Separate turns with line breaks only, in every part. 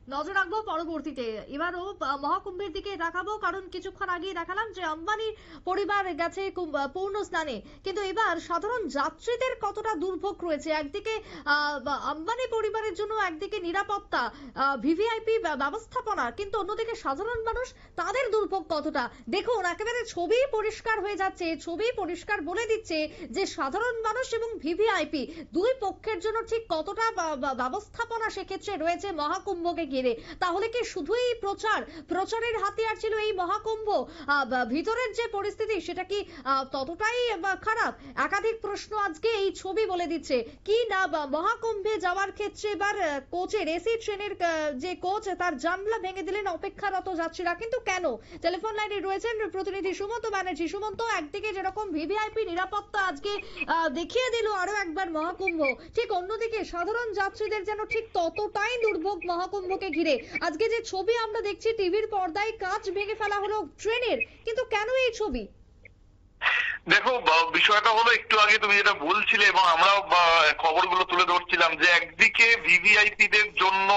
নজর রাখবো পরবর্তীতে। এবারও মহাকুম্ভের দিকে দেখাবো, কারণ কিছুক্ষণ আগে দেখালাম যে আম্বানির পরিবার গেছে পূর্ণ স্নানে, কিন্তু এবার সাধারণ যাত্রীদের কতটা দুর্ভোগ রয়েছে। একদিকে আম্বানি পরিবারের জন্য একদিকে নিরাপত্তা, ভিভিআইপি ব্যবস্থাপনা, কিন্তু অন্যদিকে সাধারণ মানুষ, তাদের দুর্ভোগ কতটা দেখুন। একেবারে ছবি পরিষ্কার হয়ে যাচ্ছে, ছবি পরিষ্কার বলে দিচ্ছে যে সাধারণ মানুষ এবং ভিভিআইপি দুই পক্ষের জন্য ঠিক কতটা ব্যবস্থাপনা সেক্ষেত্রে রয়েছে মহাকুম্ভকে ঘিরে। তাহলে কি শুধুই প্রচারের হাতিয়ার ছিল এই মহাকুম্ভ? ভিতরের যে পরিস্থিতি সেটা কি ততটাই খারাপ? একাধিক প্রশ্ন আজকে এই ছবি বলে দিচ্ছে। কি না মহাকুম্ভে যাওয়ার ক্ষেত্রে এবার কোচের, এসি ট্রেনের যে কোচ, তার জানলা ভেঙে দিলেন অপেক্ষারত যাত্রীরা, কিন্তু কেন? টেলিফোন লাইনে রয়েছেন প্রতিনিধি সুমন্ত ব্যানার্জি। সুমন্ত, একদিকে যেরকম ভিভিআইপি নিরাপত্তা আজকে দেখিয়ে দিল আরো একবার মহাকুম্ভ, ঠিক অন্যদিকে সাধারণ যাত্রীদের যেন ঠিক ততটাই দুর্ভোগ মহাকুম্ভকে ঘিরে। আজকে যে ছবি আমরা দেখছি টিভির পর্দায়, কাঁচ ভেঙে ফেলা হলো ট্রেনের, কিন্তু কেন এই ছবি?
দেখো, বিষয়টা হলো একটু আগে তুমি যেটা বলছিলে এবং আমরাও খবরগুলো তুলে ধরছিলাম যে একদিকে ভিভিআইপি দের জন্য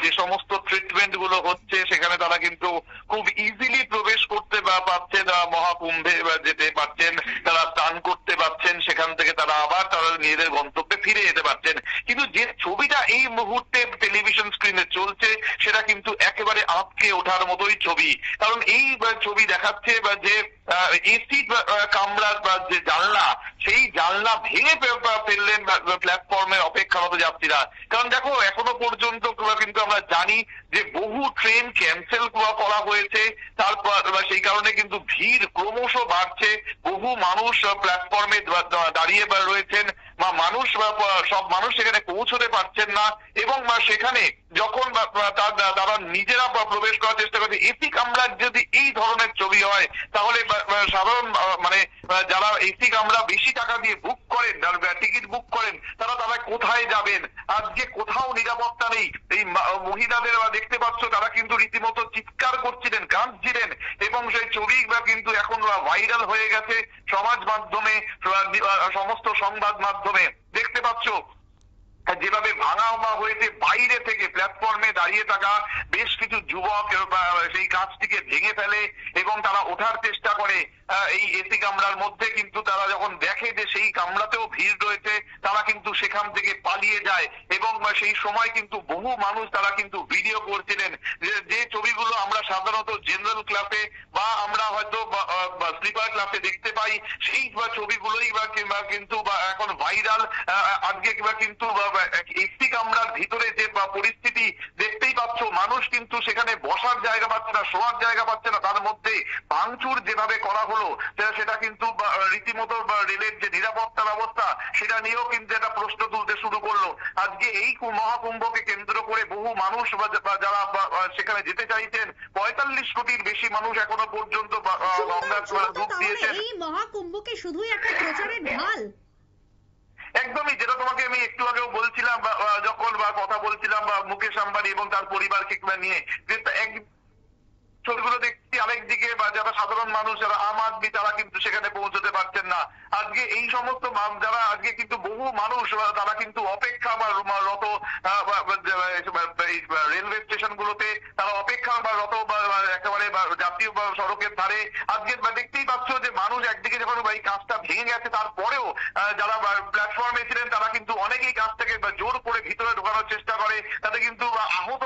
যে সমস্ত ট্রিটমেন্ট গুলো হচ্ছে সেখানে তারা কিন্তু খুব ইজিলি প্রবেশ করতে পারছেন, মহাকুম্ভে যেতে পারছেন, তারা স্নান করতে পারছেন, সেখান থেকে তারা আবার তারা নিজেদের গন্তব্যে ফিরে যেতে পারছেন। কিন্তু যে ছবিটা এই মুহূর্তে টেলিভিশন স্ক্রিনে চলছে সেটা কিন্তু একেবারে আঁতকে ওঠার মতোই ছবি। কারণ এই ছবি দেখাচ্ছে যে এসি কামরার যে জানলা, সেই জানলা ভেঙে ফেললেন প্ল্যাটফর্মে অপেক্ষারত যাত্রীরা। কারণ দেখো, এখনো পর্যন্ত কিন্তু আমরা জানি যে বহু ট্রেন ক্যান্সেল করা হয়েছে, তারপর সেই কারণে কিন্তু ভিড় ক্রমশ বাড়ছে। বহু মানুষ প্ল্যাটফর্মে দাঁড়িয়ে রয়েছেন, বা সব মানুষ সেখানে পৌঁছতে পারছেন না, এবং সেখানে যখন তারা নিজেরা প্রবেশ করার চেষ্টা করছে। এসি কামরার যদি এই ধরনের ছবি হয় তাহলে সাধারণ মানে যারা এসি কামরা বেশি টাকা দিয়ে বুক করেন, টিকিট বুক করেন, তারা কোথায় যাবেন? আজকে কোথাও নিরাপত্তা নেই। এই মহিলাদের দেখতে পাচ্ছ, তারা কিন্তু রীতিমতো চিৎকার করছিলেন, কাঁদছিলেন, এবং সেই ছবি কিন্তু এখন ভাইরাল হয়ে গেছে সমাজ মাধ্যমে, সমস্ত সংবাদ মাধ্যমে। দেখতে পাচ্ছ যেভাবে ভাঙা হয়েছে, বাইরে থেকে প্ল্যাটফর্মে দাঁড়িয়ে থাকা বেশ কিছু যুবক সেই কাঁচটিকে ভেঙে ফেলে এবং তারা ওঠার চেষ্টা করে এই এসি কামরার মধ্যে। কিন্তু তারা যখন দেখে যে সেই কামরাতেও ভিড় রয়েছে, তারা কিন্তু সেখান থেকে পালিয়ে যায়। এবং সেই সময় কিন্তু বহু মানুষ তারা কিন্তু ভিডিও করছিলেন, যে ছবিগুলো আমরা সাধারণত জেনারেল ক্লাসে বা আমরা হয়তো স্লিপার ক্লাসে দেখতে পাই, সেই ছবিগুলোই কিন্তু এখন ভাইরাল। আজকে কিন্তু এসি কামরার ভিতরে যে পরিস্থিতি দেখতেই পাচ্ছ, মানুষ কিন্তু সেখানে বসার জায়গা পাচ্ছে না, শোয়ার জায়গা পাচ্ছে না। তার মধ্যে ভাঙচুর যেভাবে করা হলো সেটা কিন্তু রীতিমতো রেলের যে নিরাপত্তা ব্যবস্থা সেটা নিয়েও কিন্তু একটা প্রশ্ন তুলতে শুরু করলো। আজকে এই মহাকুম্ভকে কেন্দ্র করে বহু মানুষ যারা সেখানে যেতে চাইছেন, ৪৫ কোটির বেশি মানুষ এখনো পর্যন্ত ডুব দিয়েছেন।
এই মহাকুম্ভকে শুধুই একটা প্রচারের ঢাল?
একদমই, যেটা তোমাকে আমি একটু আগেও বলছিলাম, যখন কথা বলছিলাম মুকেশ আম্বানি এবং তার পরিবারকে নিয়ে, যে ছবিগুলো দেখছি আরেকদিকে যারা সাধারণ মানুষ, যারা আম আদমি, তারা কিন্তু সেখানে পৌঁছতে পারছেন না। আজকে এই সমস্ত যারা আজকে কিন্তু বহু মানুষ তারা কিন্তু অপেক্ষা রত রেলওয়ে স্টেশন গুলোতে, তারা অপেক্ষা রত একেবারে জাতীয় সড়কের ধারে। আজকে দেখতেই পাচ্ছ যে মানুষ একদিকে যখন এই কাজটা ভেঙে গেছে, তারপরেও যারা প্ল্যাটফর্মে ছিলেন তারা কিন্তু অনেকেই কাজ থেকে জোর করে ভিতরে ঢোকানোর চেষ্টা করে, তাতে কিন্তু আহত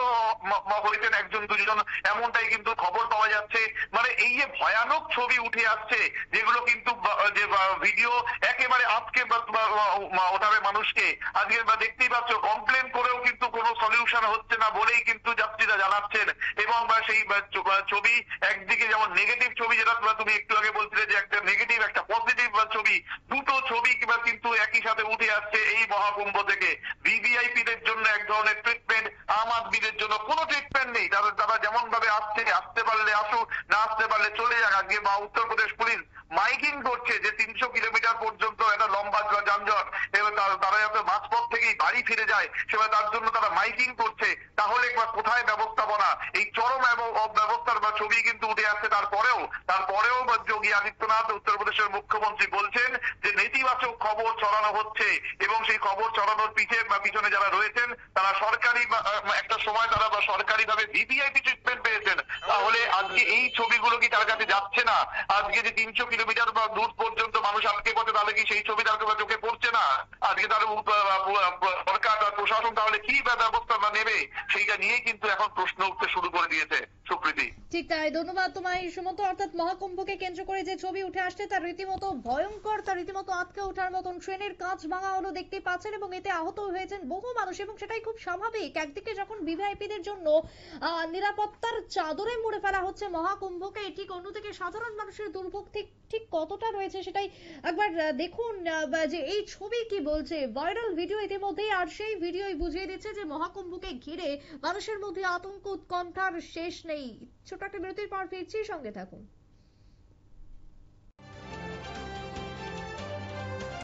হয়েছেন একজন দুজন, এমনটাই কিন্তু খবর পাওয়া যাচ্ছে। মানে এই যে ভয়ানক ছবি উঠে আসছে, যেগুলো কিন্তু যে ভিডিও একেবারে আজকে ওঠাবে মানুষকে। আজকে দেখতেই পাচ্ছ, কমপ্লেন করেও কিন্তু কোনো সলিউশন হচ্ছে না বলেই কিন্তু যাত্রীরা জানাচ্ছেন। এবং সেই ছবি একদিকে যেমন নেগেটিভ ছবি, যেটা তুমি একটু আগে বলছিলে যে একটা নেগেটিভ একটা পজিটিভ ছবি, দুটো ছবি কিন্তু একই সাথে উঠে আসছে এই মহাকুম্ভ থেকে। ভিভিআইপি দের জন্য এক ধরনের ট্রিটমেন্ট, আম আদমিদের জন্য কোনো ট্রিটমেন্ট নেই। তারা যেমন ভাবে আসতে পারলে আসুক, না আসতে পারলে চলে যাক। আজকে উত্তরপ্রদেশ পুলিশ মাইকিং করছে যে ৩০০ কিলোমিটার পর্যন্ত একটা লম্বা যানজট, এবং তারা যাতে মাঝপথ থেকেই বাড়ি ফিরে যায় সেভাবে তার জন্য তারা মাইকিং করছে। তাহলে কোথায় ব্যবস্থাপনা? এই চরম অব্যবস্থার ছবি কিন্তু উঠে আসছে। তারপরেও যোগী আদিত্যনাথ, উত্তরপ্রদেশের মুখ্যমন্ত্রী, বলছেন যে নেতিবাচক নেতিবাচক খবর ছড়ানো হচ্ছে এবং সেই খবর ছড়ানোর পিছনে যারা রয়েছেন তারা সরকারি একটা সময় তারা সরকারিভাবে ভিভিআইপি ট্রিটমেন্ট পেয়েছেন, তাহলে আজকে এই ছবিগুলো কি তার কাছে যাচ্ছে না? আজকে যে 300 কিলোমিটার বা দূর পর্যন্ত মানুষ আটকে পড়ে, তাহলে কি সেই ছবি তার চোখে পড়ছে না? আজকে তার সরকার তার প্রশাসন তাহলে কি ব্যবস্থা নেবে সেইটা নিয়েই কিন্তু এখন প্রশ্ন উঠতে শুরু করে দিয়েছে সুপ্রীতি।
ঠিক তাই, ধন্যবাদ তোমায় সুমন্ত। অর্থাৎ মহাকুম্ভকে কেন্দ্র করে যে ছবি উঠে আসছে তার রীতিমতো ভয়ঙ্কর, তার রীতিমতো আটকে ওঠার মতন। ট্রেনের কাঁচ ভাঙা হলো দেখতেই পাচ্ছেন এবং এতে আহত হয়েছেন বহু মানুষ এবং সেটাই খুব স্বাভাবিক। একদিকে যখন ভিভিআইপিদের জন্য নিরাপত্তার চাদরে মুড়ে ফেলা হচ্ছে মহাকুম্ভকে, ঠিক অন্যদিকে সাধারণ মানুষের দুর্ভোগ ঠিক কতটা রয়েছে সেটাই একবার দেখুন যে এই ছবি কি বলছে। ভাইরাল ভিডিও ইতিমধ্যেই, আর সেই ভিডিওই বুঝিয়ে দিচ্ছে যে মহাকুম্ভকে ঘিরে মানুষের মধ্যে আতঙ্ক উৎকণ্ঠার শেষ নেই। ছোট একটা বিরতির পর ফিরছি, সঙ্গে থাকুন।